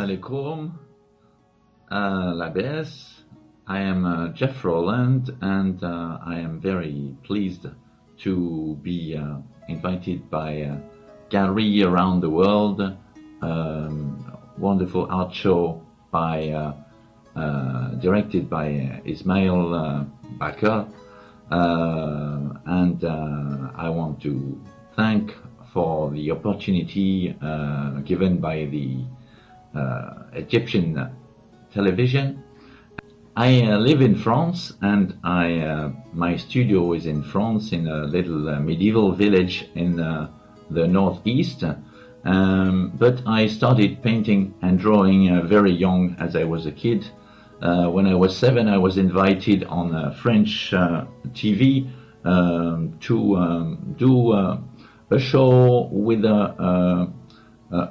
alaikum. Labes. I am Jeff Roland, and I am very pleased to be invited by gallery around the world. Wonderful art show by directed by Ismail Bakr, and I want to thank for the opportunity given by the Egyptian television. I live in France, and my studio is in France, in a little medieval village in the northeast. But I started painting and drawing very young, as I was a kid. When I was 7, I was invited on French TV to do a show with a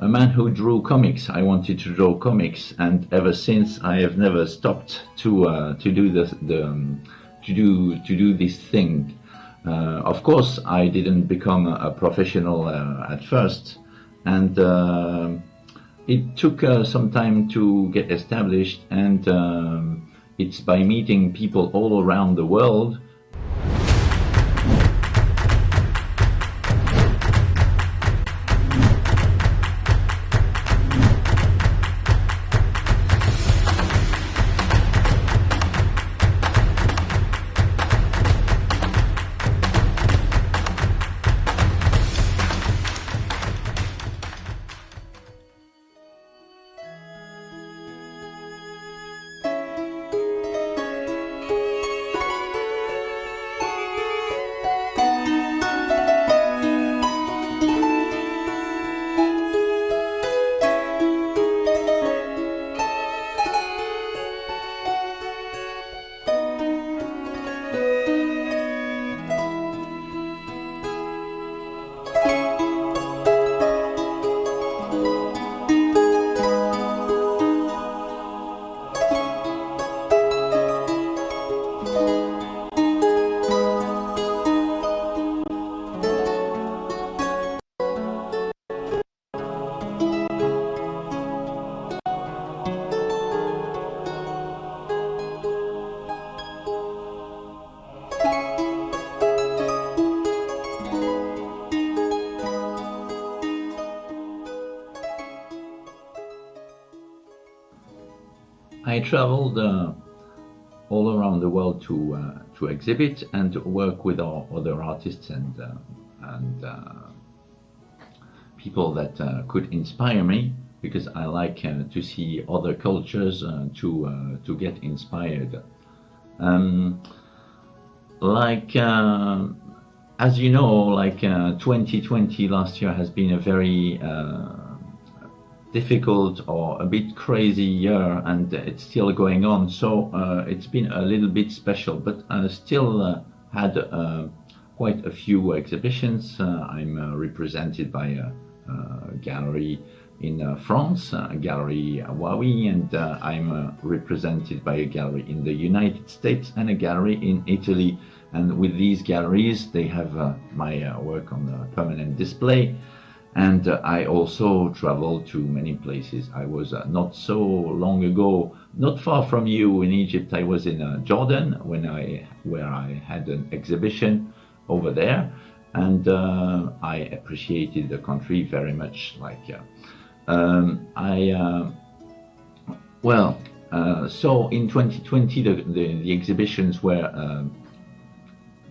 man who drew comics. I wanted to draw comics, and ever since I have never stopped to do this thing. Of course, I didn't become a professional at first, and it took some time to get established. And it's by meeting people all around the world. I traveled all around the world to exhibit and to work with other artists and people that could inspire me, because I like to see other cultures to get inspired. As you know, 2020 last year has been a very difficult or a bit crazy year, and it's still going on, so it's been a little bit special, but I still had quite a few exhibitions. I'm represented by a gallery in France, a gallery Huawei, and I'm represented by a gallery in the United States and a gallery in Italy. And with these galleries, they have my work on a permanent display. And I also traveled to many places. I was not so long ago, not far from you in Egypt. I was in Jordan where I had an exhibition over there, and I appreciated the country very much. So in 2020 the exhibitions were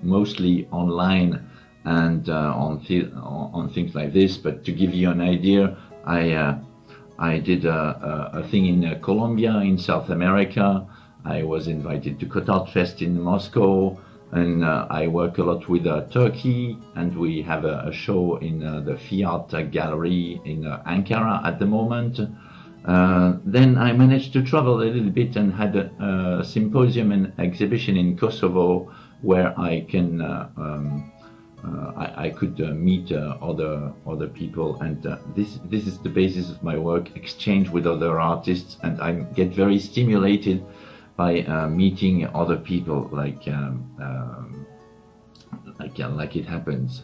mostly online and on things like this. But to give you an idea, I did a thing in Colombia, in South America. I was invited to Art Fest in Moscow, and I work a lot with Turkey, and we have a show in the Fiat Gallery in Ankara at the moment. Then I managed to travel a little bit and had a symposium and exhibition in Kosovo, where I could meet other people, and this is the basis of my work: exchange with other artists, and I get very stimulated by meeting other people, like it happens.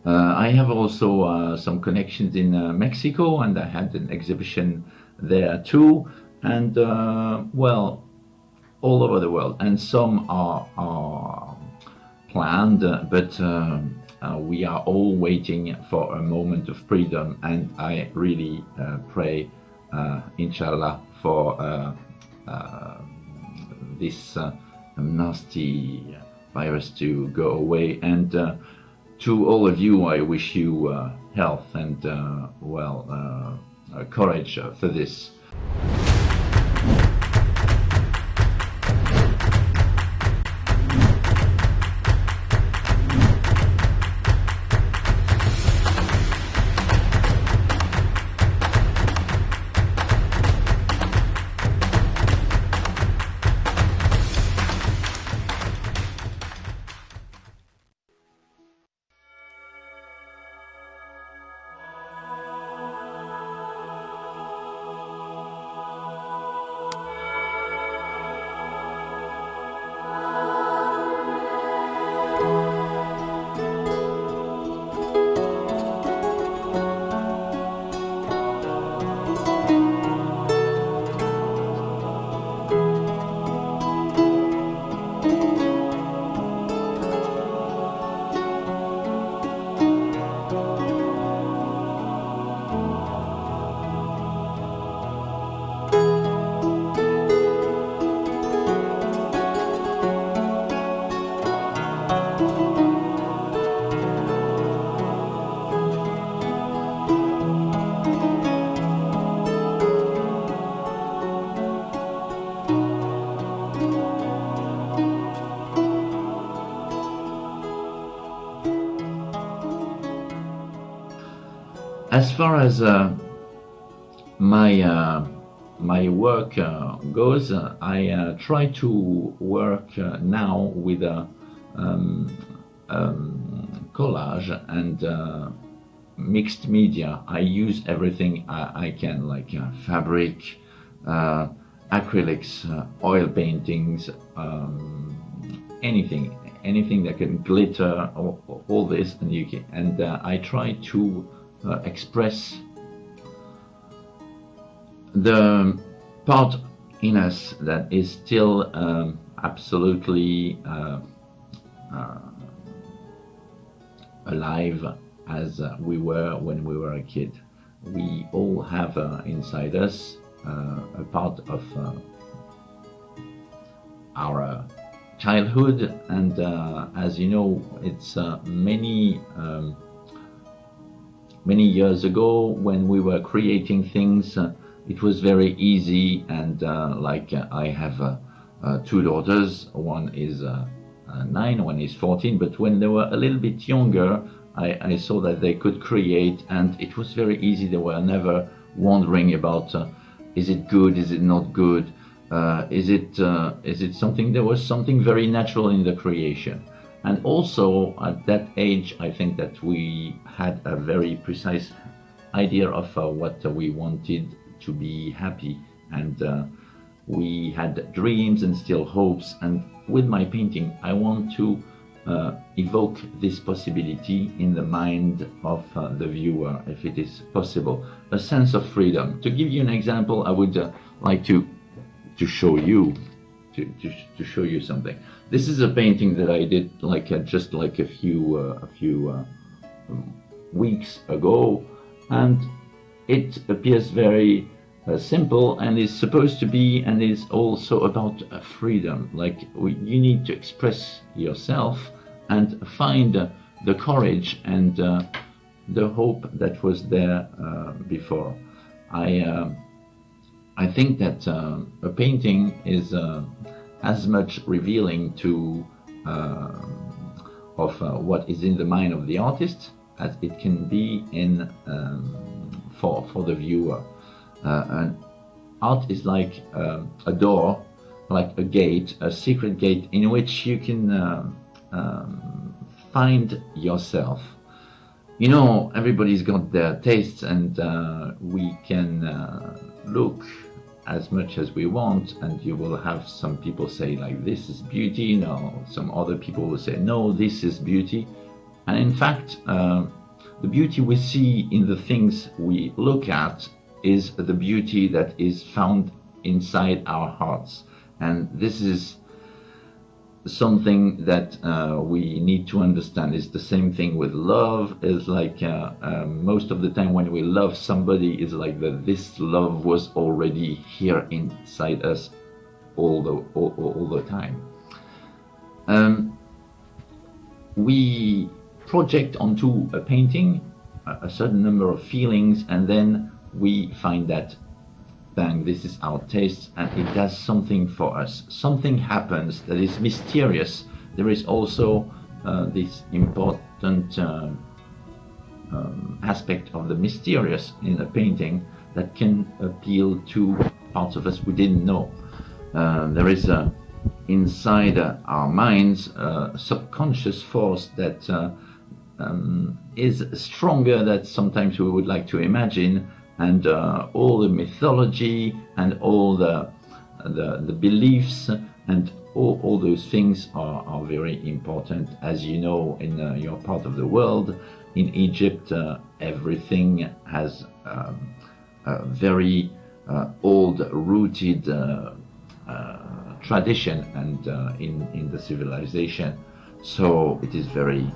I have also some connections in Mexico, and I had an exhibition there too, and well, all over the world, and some are planned, but we are all waiting for a moment of freedom, and I really pray, inshallah, for this nasty virus to go away. And to all of you, I wish you health and courage for this. As far as my work goes, I try to work now with a collage and mixed media. I use everything I can, like fabric, acrylics, oil paintings, anything that can glitter, all this, and I try to express the part in us that is still absolutely alive as we were when we were a kid. We all have inside us a part of our childhood, and as you know, it's many years ago when we were creating things, it was very easy, and I have two daughters. One is 9, one is 14, but when they were a little bit younger, I saw that they could create, and it was very easy. They were never wondering about is it good, is it not good, is it something. There was something very natural in the creation. And also at that age, I think that we had a very precise idea of what we wanted to be happy, and we had dreams and still hopes. And with my painting, I want to evoke this possibility in the mind of the viewer, if it is possible, a sense of freedom. To give you an example, I would like to show you to show you something. This is a painting that I did just a few weeks ago, and it appears very simple, and is supposed to be, and is also about freedom. You need to express yourself and find the courage and the hope that was there before. I think that a painting is as much revealing to of what is in the mind of the artist as it can be in for the viewer. And art is like a door, like a gate, a secret gate in which you can find yourself. You know, everybody's got their tastes, and we can look as much as we want, and you will have some people say like, this is beauty. No, some other people will say, no, this is beauty. And in fact, the beauty we see in the things we look at is the beauty that is found inside our hearts. And this is something that we need to understand. Is the same thing with love. Is like most of the time when we love somebody, is like that this love was already here inside us all the time. We project onto a painting a certain number of feelings, and then we find that, bang, this is our taste, and it does something for us. Something happens that is mysterious. There is also this important aspect of the mysterious in a painting that can appeal to parts of us we didn't know. There is inside our minds a subconscious force that is stronger than sometimes we would like to imagine, and all the mythology and all the beliefs and all those things are very important. As you know, in your part of the world, in Egypt, everything has a very old-rooted tradition and in the civilization. So it is very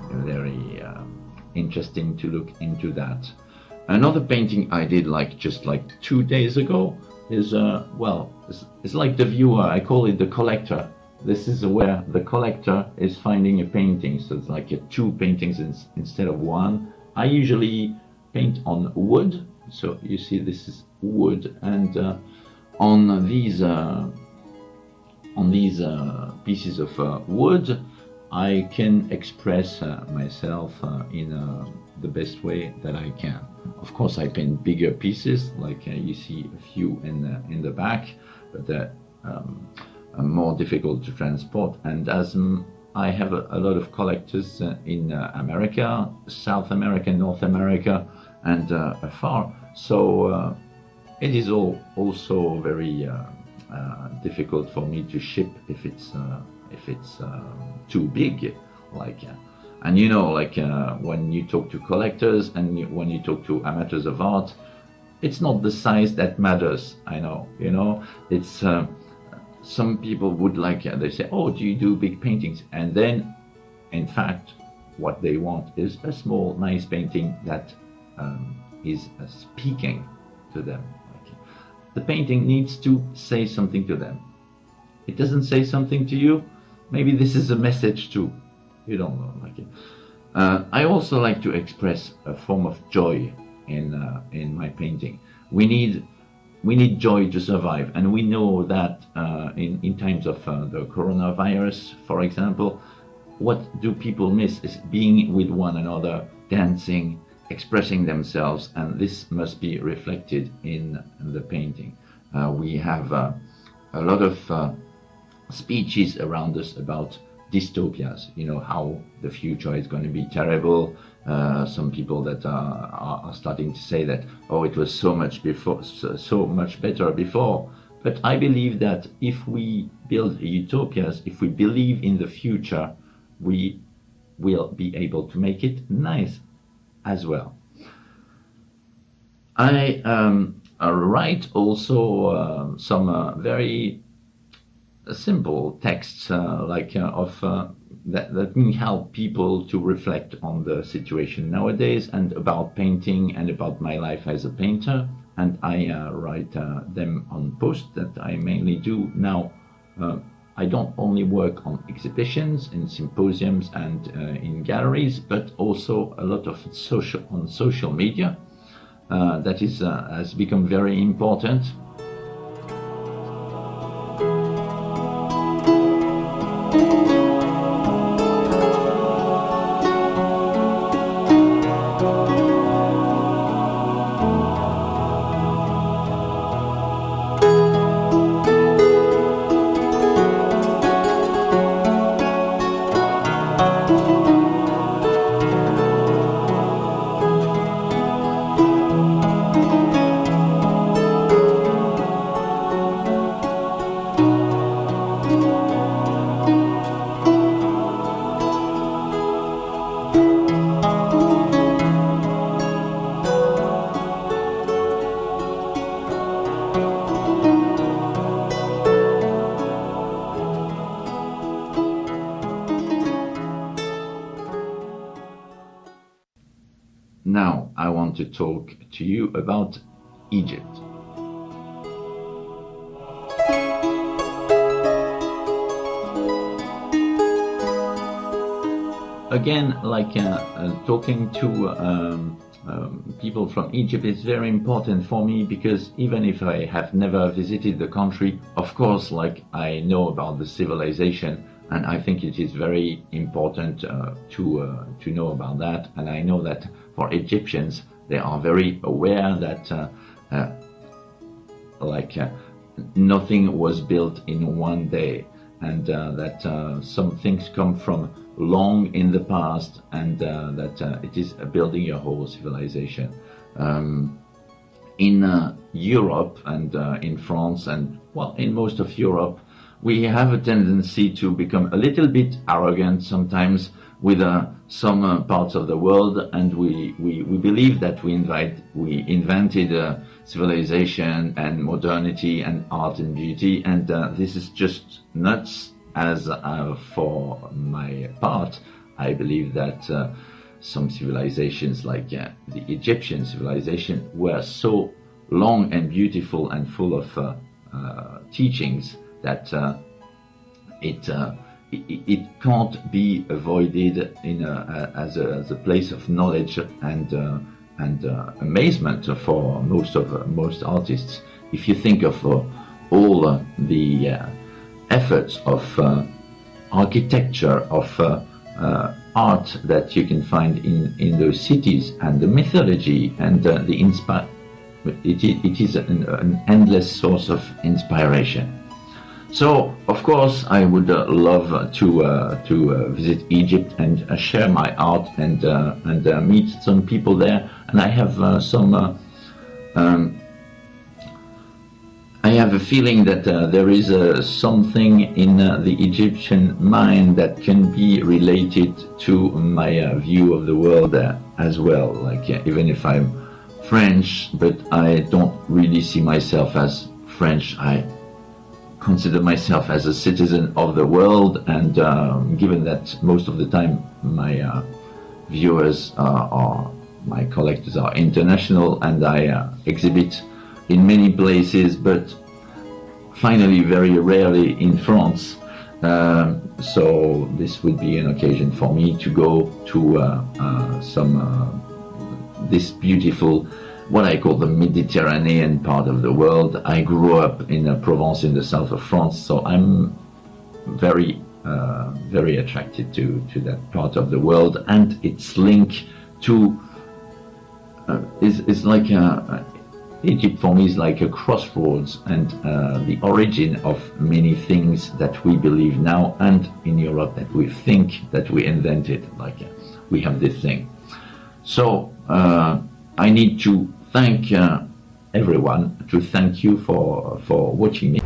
interesting to look into that. Another painting I did just 2 days ago is it's like the viewer. I call it the collector. This is where the collector is finding a painting. So it's like two paintings instead of one. I usually paint on wood. So you see, this is wood, and on these pieces of wood, I can express myself in the best way that I can. Of course, I paint bigger pieces, like you see a few in the back, but they're more difficult to transport. And as I have a lot of collectors in America, South America, North America, and afar, so it is also very difficult for me to ship if it's too big, and you know, when you talk to collectors and when you talk to amateurs of art, it's not the size that matters. I know, you know, it's some people would they say, oh, do you do big paintings? And then, in fact, what they want is a small, nice painting that is speaking to them. The painting needs to say something to them. It doesn't say something to you, maybe this is a message too. You don't know. I also like to express a form of joy in my painting. We need joy to survive, and we know that in times of the coronavirus, for example, what do people miss is being with one another, dancing, expressing themselves, and this must be reflected in the painting. We have a lot of speeches around us about dystopias, you know, how the future is going to be terrible. Some people that are starting to say that, oh, it was so much better before. But I believe that if we build utopias, if we believe in the future, we will be able to make it nice as well. I write also some very simple texts that can help people to reflect on the situation nowadays and about painting and about my life as a painter. And I write them on posts that I mainly do now. I don't only work on exhibitions, in symposiums and in galleries, but also a lot of social media. That has become very important. Now I want to talk to you about Egypt. Again, talking to people from Egypt is very important for me, because even if I have never visited the country, of course, I know about the civilization, and I think it is very important to know about that. And I know that for Egyptians, they are very aware that nothing was built in one day, and that some things come from long in the past, and that it is building a whole civilization. In Europe and in France and, well, in most of Europe, we have a tendency to become a little bit arrogant sometimes with some parts of the world, and we believe that we invented civilization and modernity and art and beauty, and this is just nuts. As for my part, I believe that some civilizations, like the Egyptian civilization, were so long and beautiful and full of teachings that it can't be avoided as a place of knowledge and amazement for most artists. If you think of all the efforts of architecture, of art that you can find in those cities, and the mythology and it is an endless source of inspiration. So, of course, I would love to visit Egypt and share my art and meet some people there. And I have I have a feeling that there is something in the Egyptian mind that can be related to my view of the world as well. Even if I'm French, but I don't really see myself as French. I consider myself as a citizen of the world, and given that most of the time my viewers are my collectors are international, and I exhibit in many places, but finally very rarely in France. So this would be an occasion for me to go to this beautiful, what I call the Mediterranean part of the world. I grew up in Provence in the south of France, so I'm very attracted to that part of the world, and its link to is like Egypt for me is like a crossroads, and the origin of many things that we believe now, and in Europe that we think that we invented, we have this thing. So I need to thank everyone, to thank you for watching me.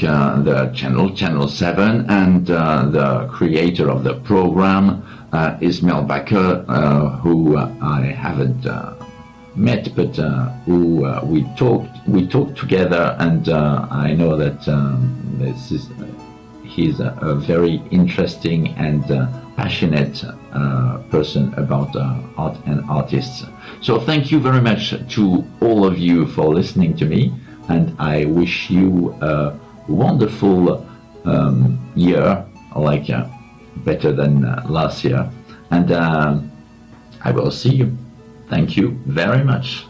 thank the Channel 7 and the creator of the program, Ismail Bakr, who I haven't met, but who we talked together, and I know that he's a very interesting and passionate person about art and artists. So thank you very much to all of you for listening to me, and I wish you a wonderful year, like better than last year, and I will see you. Thank you very much.